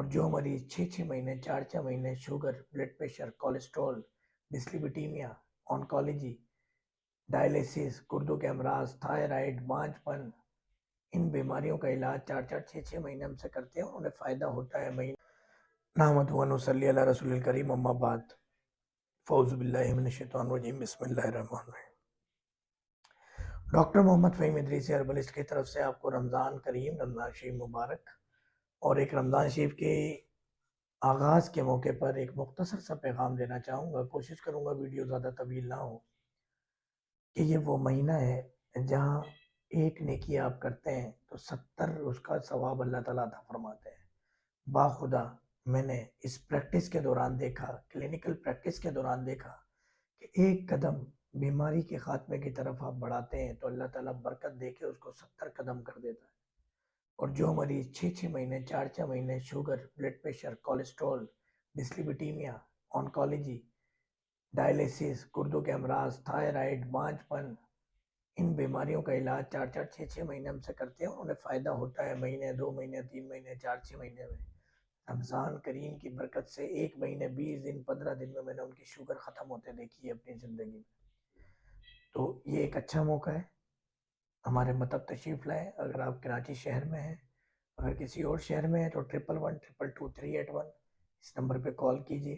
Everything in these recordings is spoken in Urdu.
اور جو مریض 6 مہینے 4 مہینے sugar, blood pressure, cholesterol, dyslipidemia, oncology, dialysis, گردوں کے امراض، تھائرائیڈ، بانجھ پن، ان بیماریوں کا علاج 4-4 6 6 مہینے ہم سے کرتے ہیں، انہیں فائدہ ہوتا ہے مہینے نحمد و نصلی علی رسول الکریم، اما بعد فاعوذ باللہ من الشیطان الرجیم، بسم اللہ الرحمن الرحیم۔ ڈاکٹر محمد فہیم ادریسی ہربلسٹ کی طرف سے آپ کو رمضان کریم، رمضان شریف مبارک، اور ایک رمضان شریف کے آغاز کے موقع پر ایک مختصر سا پیغام دینا چاہوں گا۔ کوشش کروں گا ویڈیو زیادہ طویل نہ ہو، کہ یہ وہ مہینہ ہے جہاں ایک نیکی آپ کرتے ہیں تو 70 اس کا ثواب اللہ تعالیٰ عطا فرماتے ہیں۔ باخدا میں نے اس پریکٹس کے دوران دیکھا، کلینکل پریکٹس کے دوران دیکھا، کہ ایک قدم بیماری کے خاتمے کی طرف آپ بڑھاتے ہیں تو اللہ تعالیٰ برکت دے کے اس کو 70 قدم کر دیتا ہے۔ اور جو مریض 6 مہینے 4 مہینے sugar, blood pressure, cholesterol, dyslipidemia, oncology, dialysis, گردوں کے امراض، تھائرائیڈ، بانجھ پن، ان بیماریوں کا علاج 4-4 6 6 مہینے ہم سے کرتے ہیں، انہیں فائدہ ہوتا ہے مہینے 2 مہینے 3 مہینے 4 6 مہینے میں۔ رمضان کریم کی برکت سے 1 مہینے 20 دن 15 دن میں نے ان کی شوگر ختم ہوتے دیکھی ہے اپنی زندگی میں۔ تو یہ ایک اچھا موقع ہے، ہمارے مطب تشریف لائیں۔ اگر آپ کراچی شہر میں ہیں، اگر کسی اور شہر میں ہیں تو 1112222381 اس نمبر پہ کال کیجیے،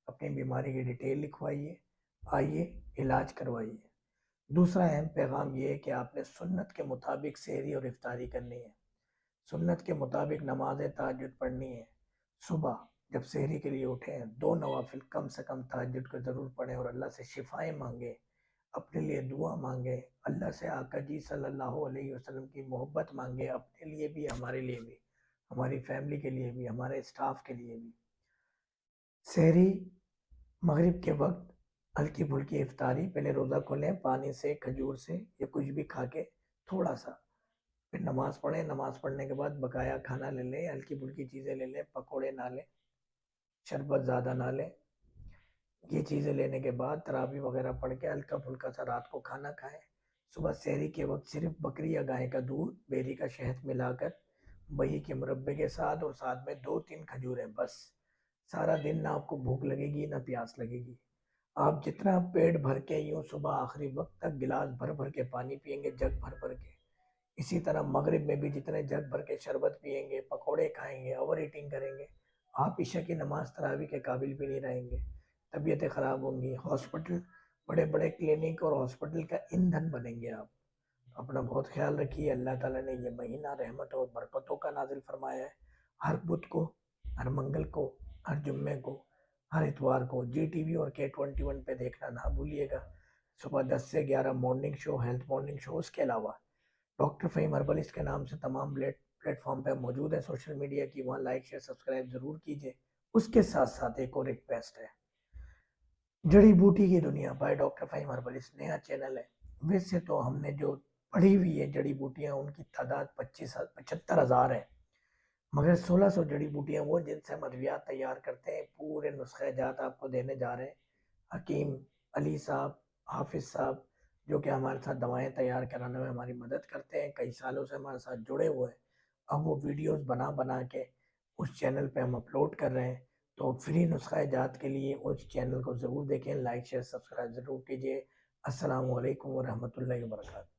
اپنی بیماری کی ڈیٹیل لکھوائیے، آئیے علاج کروائیے۔ دوسرا اہم پیغام یہ ہے کہ آپ نے سنت کے مطابق سحری اور افطاری کرنی ہے، سنت کے مطابق نماز تہجد پڑھنی ہے۔ صبح جب سحری کے لیے اٹھیں 2 نوافل کم سے کم تہجد کو ضرور پڑھیں، اور اللہ سے شفائیں مانگیں، اپنے لیے دعا مانگیں، اللہ سے آقا جی صلی اللہ علیہ وسلم کی محبت مانگیں، اپنے لیے بھی، ہمارے لیے بھی، ہماری فیملی کے لیے بھی، ہمارے اسٹاف کے لیے بھی۔ سحری مغرب کے وقت ہلکی پھلکی افطاری، پہلے روزہ کھولیں پانی سے، کھجور سے یا کچھ بھی کھا کے تھوڑا سا، پھر نماز پڑھیں، نماز پڑھنے کے بعد بقایا کھانا لے لیں، ہلکی پھلکی چیزیں لے لیں، پکوڑے نہ لیں، شربت زیادہ نہ لیں۔ یہ چیزیں لینے کے بعد تراویح وغیرہ پڑھ کے ہلکا پھلکا سا رات کو کھانا کھائیں۔ صبح سحری کے وقت صرف بکری یا گائے کا دودھ، بیری کا شہد ملا کر بہی کے مربے کے ساتھ، اور ساتھ میں 2-3 کھجوریں، بس۔ سارا دن نہ آپ کو بھوک لگے گی نہ پیاس لگے گی۔ آپ جتنا پیٹ بھر کے یوں صبح آخری وقت تک گلاس بھر بھر کے پانی پئیں گے، جگ بھر بھر کے، اسی طرح مغرب میں بھی جتنے جگ بھر کے شربت پئیں گے، پکوڑے کھائیں گے، اوور ایٹنگ کریں گے، آپ عشاء کی نماز تراویح کے قابل بھی نہیں رہیں گے، طبیعتیں خراب ہوں گی، ہاسپٹل، بڑے بڑے کلینک اور ہاسپٹل کا ایندھن بنیں گے آپ۔ اپنا بہت خیال رکھیے۔ اللہ تعالیٰ نے یہ مہینہ رحمت اور برکتوں کا نازل فرمایا ہے۔ ہر بدھ کو، ہر منگل کو، ہر جمعے کو، ہر اتوار کو جی ٹی وی اور K21 پہ دیکھنا نہ بھولیے گا۔ صبح 10 سے 11 morning show, health morning show. اس کے علاوہ ڈاکٹر فہیم ہربلسٹ کے نام سے تمام پلیٹ فارم پہ موجود ہے سوشل میڈیا کی، وہاں لائک شیئر سبسکرائب ضرور کیجیے۔ اس کے ساتھ ساتھ ایک اور ریکویسٹ ہے، جڑی بوٹی کی دنیا بائی ڈاکٹر فہیم ہربلسٹ نیا چینل ہے۔ ویسے تو ہم نے جو پڑھی ہوئی ہے جڑی بوٹیاں، ان کی تعداد 75,000 ہے، مگر 1600 جڑی بوٹیاں وہ جن سے ہم ادویات تیار کرتے ہیں، پورے نسخہ جات آپ کو دینے جا رہے ہیں۔ حکیم علی صاحب، حافظ صاحب، جو کہ ہمارے ساتھ دوائیں تیار کرانے میں ہماری مدد کرتے ہیں، کئی سالوں سے ہمارے ساتھ جڑے ہوئے ہیں، اب وہ ویڈیوز بنا بنا کے اس چینل پہ ہم اپلوڈ کر رہے ہیں۔ تو فری نسخہ جات کے لیے اس چینل کو ضرور دیکھیں، لائک شیئر سبسکرائب ضرور کیجیے۔ السلام علیکم ورحمۃ اللہ وبرکاتہ۔